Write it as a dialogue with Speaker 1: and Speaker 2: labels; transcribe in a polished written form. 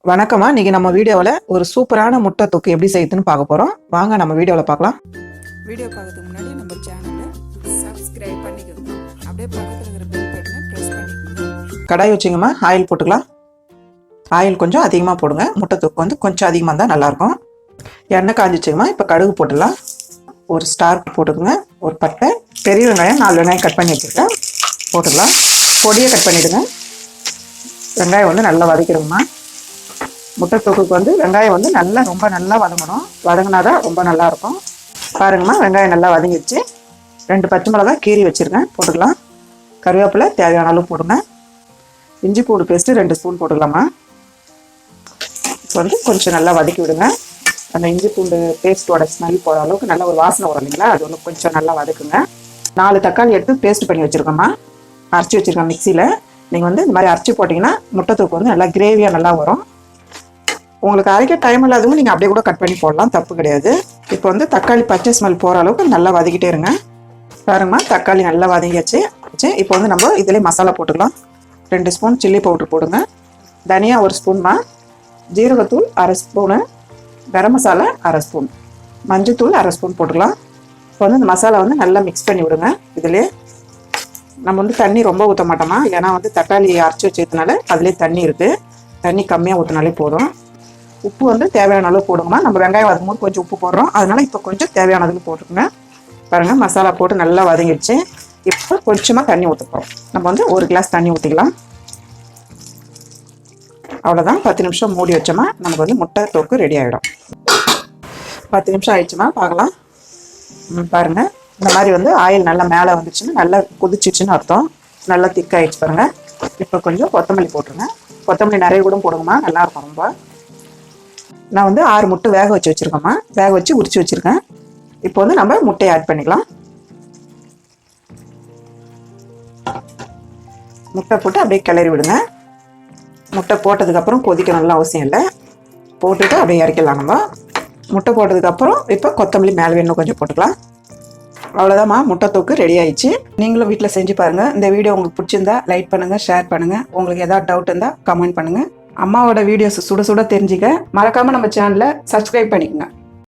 Speaker 1: வணக்கம்மா. இன்னைக்கு நம்ம வீடியோவில் ஒரு சூப்பரான முட்டை தொக்கு எப்படி செய்யுதுன்னு பார்க்க போகிறோம். வாங்க நம்ம வீடியோவில் பார்க்கலாம்.
Speaker 2: வீடியோ பார்க்கறதுக்கு முன்னாடி நம்ம சேனலை சப்ஸ்கிரைப் பண்ணிக்கோங்க. அப்படியே பக்கத்தில் இருக்கிற பெல் பட்டனை ப்ரெஸ் பண்ணிக்கோங்க.
Speaker 1: கடாய் வச்சுங்கம்மா. ஆயில் போட்டுக்கலாம். ஆயில் கொஞ்சம் அதிகமாக போடுங்க. முட்டை தொக்கு வந்து கொஞ்சம் அதிகமாக இருந்தால் நல்லாயிருக்கும். எண்ணெய் காஞ்சிச்சுங்கம்மா. இப்போ கடுகு போட்டுடலாம். ஒரு ஸ்டார் போட்டுக்கோங்க. ஒரு பட்டை, பெரிய வெங்காயம் 4 வெங்காயம் கட் பண்ணி வச்சுருக்கேன், போட்டுக்கலாம். பொடியை கட் பண்ணிவிடுங்க. வெங்காயம் வந்து நல்லா வதக்கிடுங்கம்மா. முட்டை தொக்குக்கு வந்து வெங்காயம் வந்து ரொம்ப நல்லா வதங்கணும். வதங்கினா தான் ரொம்ப நல்லாயிருக்கும். பாருங்கம்மா, வெங்காயம் நல்லா வதங்கிடுச்சு. 2 பச்சை மிளகாய் கீரி வச்சுருக்கேன், போட்டுக்கலாம். கருவேப்பிலை தேவையான அளவு போடுங்க. இஞ்சி பூண்டு பேஸ்ட்டு 2 ஸ்பூன் போட்டுக்கலாமா. இப்போ வந்து கொஞ்சம் நல்லா வதக்கி விடுங்க. அந்த இஞ்சி பூண்டு பேஸ்ட்டோட ஸ்மெல் போகிற அளவுக்கு நல்ல ஒரு வாசனை வரும் இல்லைங்களா, அது வந்து கொஞ்சம் நல்லா வதக்குங்க. 4 தக்காளி எடுத்து பேஸ்ட் பண்ணி வச்சுருக்கோம்மா. அரைச்சி வச்சுருக்கேன் மிக்சியில். நீங்கள் வந்து இந்த மாதிரி அரைச்சி போட்டிங்கன்னா முட்டை தொக்கு வந்து நல்லா கிரேவியாக நல்லா வரும். உங்களுக்கு அரைக்க டைம் இல்லாதவங்க நீங்கள் அப்படியே கூட கட் பண்ணி போடலாம், தப்பு கிடையாது. இப்போ வந்து தக்காளி பச்சை ஸ்மெல் போகிற அளவுக்கு நல்லா வதக்கிட்டே இருங்க. பாருங்கம்மா, தக்காளி நல்லா வதங்கியாச்சு. இப்போ வந்து நம்ம இதிலே மசாலா போட்டுக்கலாம். 2 ஸ்பூன் சில்லி பவுடர் போடுங்க. தனியா 1 ஸ்பூன்மா. ஜீரகத்தூள் 1/2 ஸ்பூனு. கரம் மசாலா 1/2 ஸ்பூன். மஞ்சத்தூள் 1/2 ஸ்பூன் போட்டுக்கலாம். இப்போ வந்து இந்த மசாலா வந்து நல்லா மிக்ஸ் பண்ணி விடுங்க. இதிலே நம்ம வந்து தண்ணி ரொம்ப ஊற்ற மாட்டோமா, ஏன்னா வந்து தக்காளி அரைச்சி வச்சதுனால அதிலே தண்ணி இருக்குது. தண்ணி கம்மியாக ஊற்றினாலே போதும். உப்பு வந்து தேவையான அளவு போடுங்கம்மா. நம்ம வெங்காயம் வதக்கும் போது கொஞ்சம் உப்பு போடுறோம், அதனால் இப்போ கொஞ்சம் தேவையான அளவு போட்டுருங்க. பாருங்கள், மசாலா போட்டு நல்லா வதங்கிடுச்சு. இப்போ கொஞ்சமாக தண்ணி ஊற்றுப்போம். நம்ம வந்து 1 கிளாஸ் தண்ணி ஊற்றிக்கலாம். அவ்வளோதான். 10 நிமிஷம் மூடி வச்சோமா நமக்கு வந்து முட்டை தொக்கு ரெடி ஆகிடும். 10 நிமிஷம் ஆயிடுச்சுமா, பார்க்கலாம். பாருங்கள், இந்த மாதிரி வந்து ஆயில் நல்லா மேலே வந்துச்சுன்னா நல்லா கொதிச்சிச்சுன்னு அர்த்தம். நல்லா திக்காயிடுச்சு பாருங்கள். இப்போ கொஞ்சம் கொத்தமல்லி போட்டுருங்க. கொத்தமல்லி நிறைய கூட போடுங்கம்மா, நல்லாயிருக்கும் ரொம்ப. நான் வந்து 6 முட்டை வேக வச்சு வச்சுருக்கேம்மா. வேக வச்சு உரிச்சு வச்சுருக்கேன். இப்போ வந்து நம்ம முட்டையை ஆட் பண்ணிக்கலாம். முட்டை போட்டு அப்படியே கிளறி விடுங்க. முட்டை போட்டதுக்கப்புறம் கொதிக்கணும்லாம் அவசியம் இல்லை. போட்டுட்டு அப்படியே இறக்கிடலாம். நம்ம முட்டை போட்டதுக்கப்புறம் இப்போ கொத்தமல்லி மேலே இன்னும் கொஞ்சம் போட்டுக்கலாம். அவ்வளோதாம்மா, முட்டை தொக்கு ரெடி ஆயிடுச்சு. நீங்களும் வீட்டில் செஞ்சு பாருங்கள். இந்த வீடியோ உங்களுக்கு பிடிச்சிருந்தா லைக் பண்ணுங்கள், ஷேர் பண்ணுங்கள். உங்களுக்கு ஏதாவது டவுட் இருந்தால் கமெண்ட் பண்ணுங்கள். அம்மாவோட வீடியோஸ் சுட சுட தெரிஞ்சுக்க மறக்காமல் நம்ம சேனலை சப்ஸ்கிரைப் பண்ணிக்கோங்க.